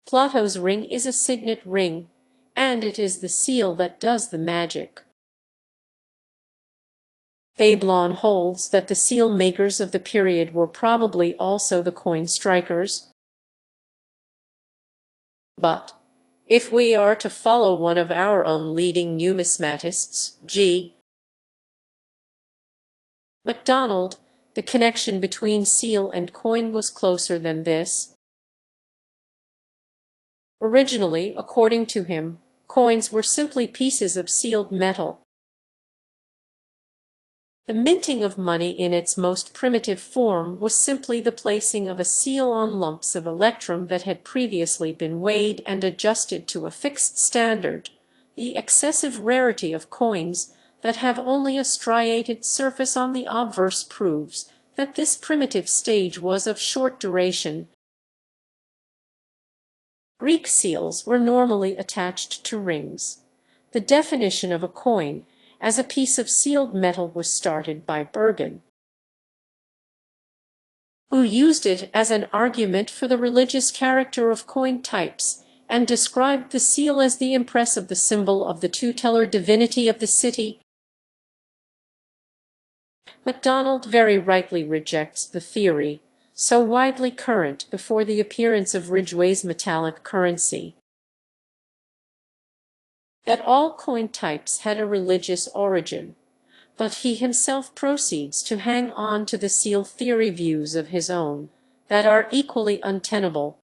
Plato's ring is a signet ring, and it is the seal that does the magic. Babylon holds that the seal makers of the period were probably also the coin strikers. But if we are to follow one of our own leading numismatists, G. MacDonald, the connection between seal and coin was closer than this. Originally, according to him, coins were simply pieces of sealed metal. The minting of money in its most primitive form was simply the placing of a seal on lumps of electrum that had previously been weighed and adjusted to a fixed standard. The excessive rarity of coins that have only a striated surface on the obverse proves that this primitive stage was of short duration. Greek seals were normally attached to rings. The definition of a coin as a piece of sealed metal was started by Bergen, who used it as an argument for the religious character of coin types, and described the seal as the impress of the symbol of the tutelar divinity of the city. MacDonald very rightly rejects the theory, so widely current before the appearance of rgos metallic currency, that all coin types had a religious origin, but he himself proceeds to hang on to the seal theory views of his own that are equally untenable,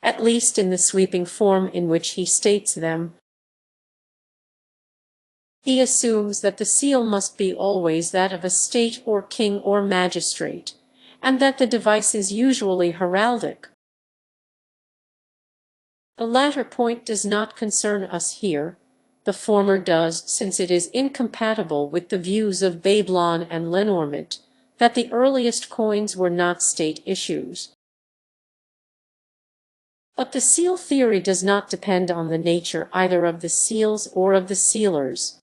at least in the sweeping form in which he states them. He assumes that the seal must be always that of a state or king or magistrate, and that the device is usually heraldic. The latter point does not concern us here. The former does, since it is incompatible with the views of Babylon and Lenormant, that the earliest coins were not state issues. But the seal theory does not depend on the nature either of the seals or of the sealers.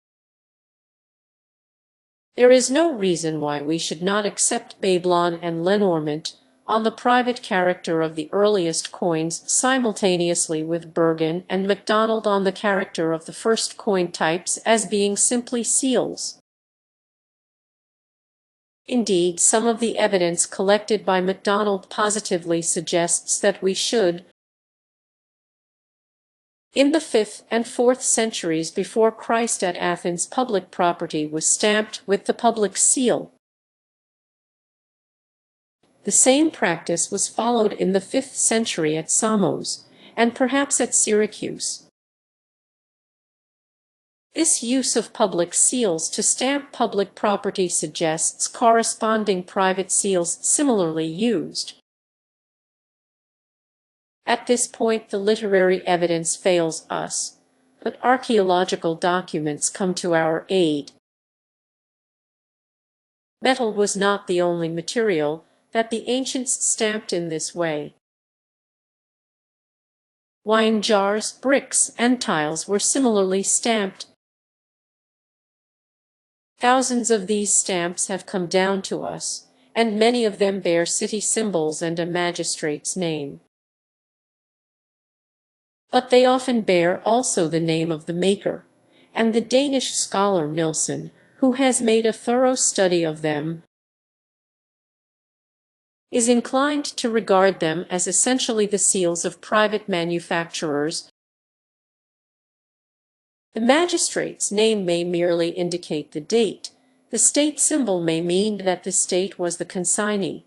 There is no reason why we should not accept Babylon and Lenormant on the private character of the earliest coins simultaneously with Bergen and MacDonald on the character of the first coin types as being simply seals. Indeed, some of the evidence collected by MacDonald positively suggests that we should. In the 5th and 4th centuries before Christ at Athens, public property was stamped with the public seal. The same practice was followed in the 5th century at Samos, and perhaps at Syracuse. This use of public seals to stamp public property suggests corresponding private seals similarly used. At this point the literary evidence fails us, but archaeological documents come to our aid. Metal was not the only material that the ancients stamped in this way. Wine jars, bricks, and tiles were similarly stamped. Thousands of these stamps have come down to us, and many of them bear city symbols and a magistrate's name. But they often bear also the name of the maker, and the Danish scholar Nielsen, who has made a thorough study of them, is inclined to regard them as essentially the seals of private manufacturers. The magistrate's name may merely indicate the date. The state symbol may mean that the state was the consignee,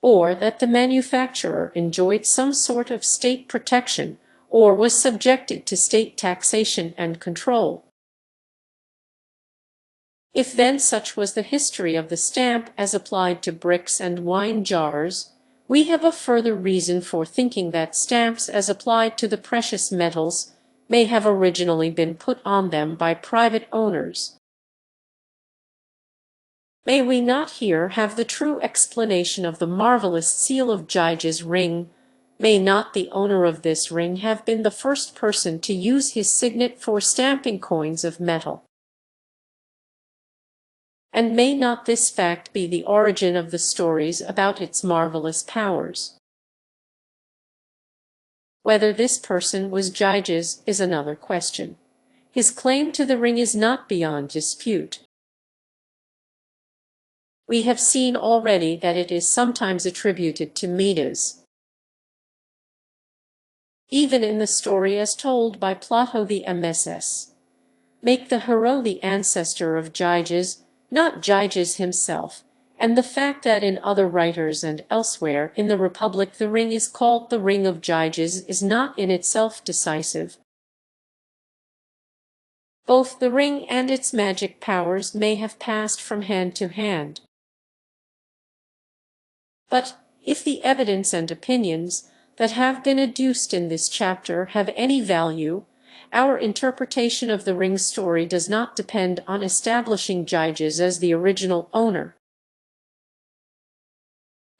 or that the manufacturer enjoyed some sort of state protection or was subjected to state taxation and control. If then such was the history of the stamp as applied to bricks and wine jars, we have a further reason for thinking that stamps as applied to the precious metals may have originally been put on them by private owners. May we not here have the true explanation of the marvelous seal of Jiges' ring? May not the owner of this ring have been the first person to use his signet for stamping coins of metal? And may not this fact be the origin of the stories about its marvelous powers? Whether this person was Jiges is another question. His claim to the ring is not beyond dispute. We have seen already that it is sometimes attributed to Miletus. Even in the story as told by Plato the MSS, make the hero the ancestor of Jiges, not Jiges himself, and the fact that in other writers and elsewhere in the Republic the ring is called the Ring of Jiges is not in itself decisive. Both the ring and its magic powers may have passed from hand to hand. But if the evidence and opinions that have been adduced in this chapter have any value, our interpretation of the ring story does not depend on establishing Jiges as the original owner.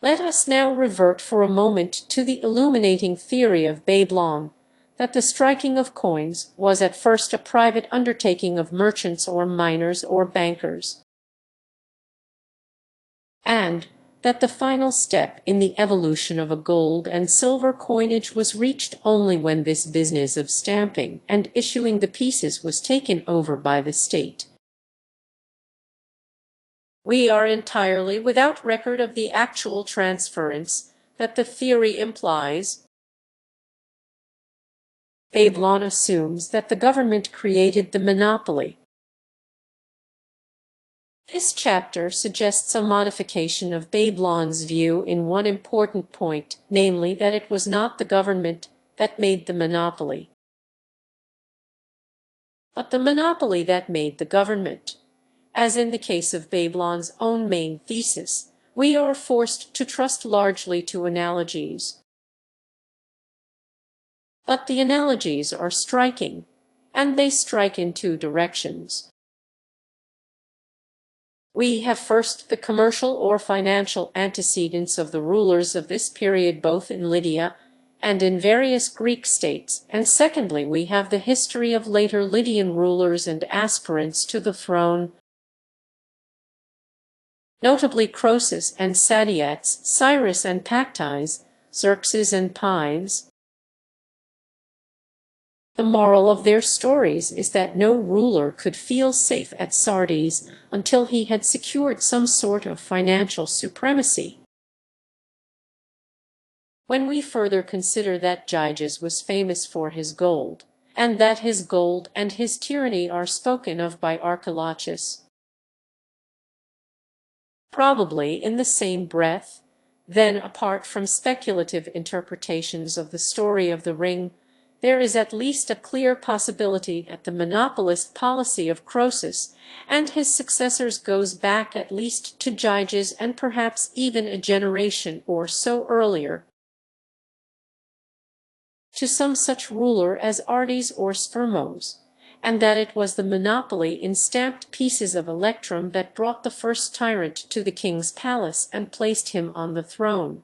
Let us now revert for a moment to the illuminating theory of Babylon, that the striking of coins was at first a private undertaking of merchants or miners or bankers, and that the final step in the evolution of a gold and silver coinage was reached only when this business of stamping and issuing the pieces was taken over by the state. We are entirely without record of the actual transference that the theory implies. Babylon assumes that the government created the monopoly. This chapter suggests a modification of Babylon's view in one important point, namely that it was not the government that made the monopoly, but the monopoly that made the government. As in the case of Babylon's own main thesis, we are forced to trust largely to analogies. But the analogies are striking, and they strike in two directions. We have first the commercial or financial antecedents of the rulers of this period both in Lydia and in various Greek states, and secondly we have the history of later Lydian rulers and aspirants to the throne, notably Croesus and Sadeates, Cyrus and Pactyes, Xerxes and Pines. The moral of their stories is that no ruler could feel safe at Sardes until he had secured some sort of financial supremacy. When we further consider that Jiges was famous for his gold, and that his gold and his tyranny are spoken of by archaeologists, probably in the same breath, then apart from speculative interpretations of the story of the ring, there is at least a clear possibility that the monopolist policy of Croesus and his successors goes back at least to Jiges and perhaps even a generation or so earlier, to some such ruler as Argos or Spermos, and that it was the monopoly in stamped pieces of electrum that brought the first tyrant to the king's palace and placed him on the throne.